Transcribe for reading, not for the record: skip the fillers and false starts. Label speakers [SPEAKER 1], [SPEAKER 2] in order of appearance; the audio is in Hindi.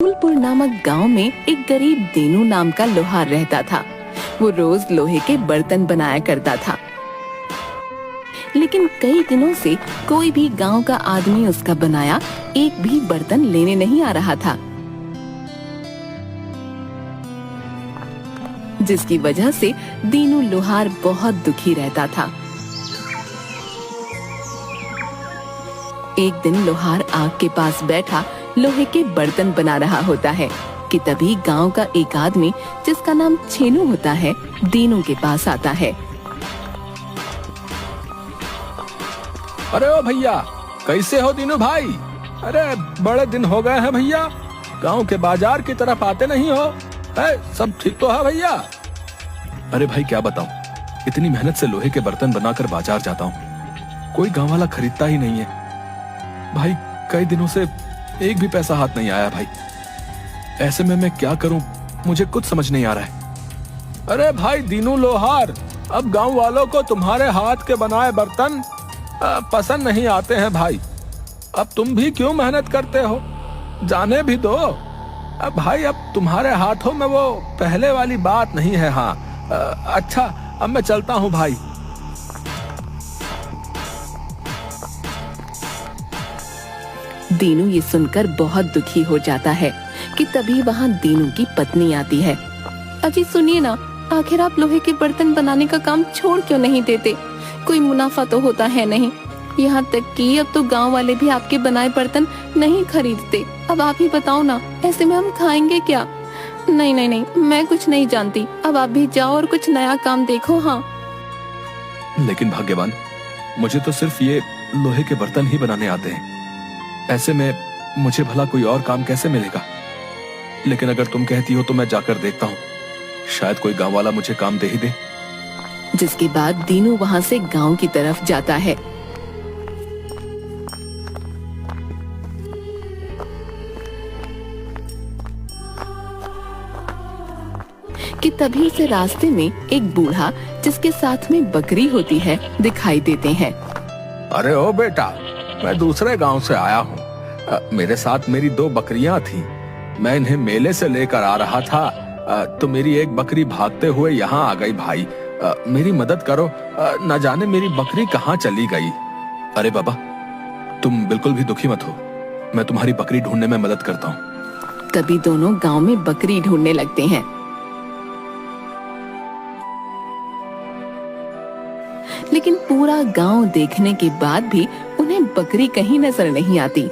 [SPEAKER 1] फूलपुर नामक गांव में एक गरीब दीनू नाम का लोहार रहता था। वो रोज लोहे के बर्तन बनाया करता था, लेकिन कई दिनों से कोई भी गांव का आदमी उसका बनाया एक भी बर्तन लेने नहीं आ रहा था, जिसकी वजह से दीनू लोहार बहुत दुखी रहता था। एक दिन लोहार आग के पास बैठा लोहे के बर्तन बना रहा होता है कि तभी गांव का एक आदमी जिसका नाम छेनू होता है दीनू के पास आता है।
[SPEAKER 2] अरे ओ भैया, कैसे हो दीनू भाई? अरे बड़े दिन हो गए हैं भैया, गांव के बाजार की तरफ आते नहीं हो। सब ठीक तो है भैया? अरे भाई क्या बताऊं, इतनी मेहनत से लोहे के बर्तन बनाकर बाजार जाता हूं, कोई गांव वाला खरीदता ही नहीं है भाई। कई दिनों से एक भी पैसा हाथ नहीं आया भाई। ऐसे में मैं क्या करूं, मुझे कुछ समझ नहीं आ रहा है। अरे भाई दीनू लोहार, अब गांव वालों को तुम्हारे हाथ के बनाए बर्तन पसंद नहीं आते हैं भाई। अब तुम भी क्यों मेहनत करते हो, जाने भी दो। अब भाई अब तुम्हारे हाथों में वो पहले वाली बात नहीं है। हाँ अच्छा, अब मैं चलता हूँ भाई।
[SPEAKER 1] दीनू ये सुनकर बहुत दुखी हो जाता है कि तभी वहाँ दीनू की पत्नी आती है। अजी सुनिए ना, आखिर आप लोहे के बर्तन बनाने का काम छोड़ क्यों नहीं देते? कोई मुनाफा तो होता है नहीं, यहाँ तक कि अब तो गांव वाले भी आपके बनाए बर्तन नहीं खरीदते। अब आप ही बताओ ना, ऐसे में हम खाएंगे क्या? नहीं नहीं नहीं, मैं कुछ नहीं जानती, अब आप भी जाओ और कुछ नया काम देखो। हाँ
[SPEAKER 2] लेकिन भाग्यवान, मुझे तो सिर्फ ये लोहे के बर्तन ही बनाने आते हैं। ऐसे में मुझे भला कोई और काम कैसे मिलेगा? लेकिन अगर तुम कहती हो तो मैं जाकर देखता हूँ, शायद कोई गांव वाला मुझे काम दे ही दे।
[SPEAKER 1] जिसके बाद दीनू वहाँ से गांव की तरफ जाता है। कि तभी उसे रास्ते में एक बूढ़ा जिसके साथ में बकरी होती है दिखाई देते हैं।
[SPEAKER 2] अरे ओ बेटा, मैं दूसरे गांव से आया हूँ। मेरे साथ मेरी 2 बकरियां थी, मैं इन्हें मेले से लेकर आ रहा था, तो मेरी एक बकरी भागते हुए यहाँ आ गई भाई। मेरी मदद करो, न जाने मेरी बकरी कहाँ चली गई। अरे बाबा, तुम बिल्कुल भी दुखी मत हो, मैं तुम्हारी बकरी ढूंढने में मदद करता हूँ।
[SPEAKER 1] तभी दोनों गांव में बकरी ढूंढने लगते हैं, लेकिन पूरा गांव देखने के बाद भी उन्हें बकरी कहीं नजर नहीं आती।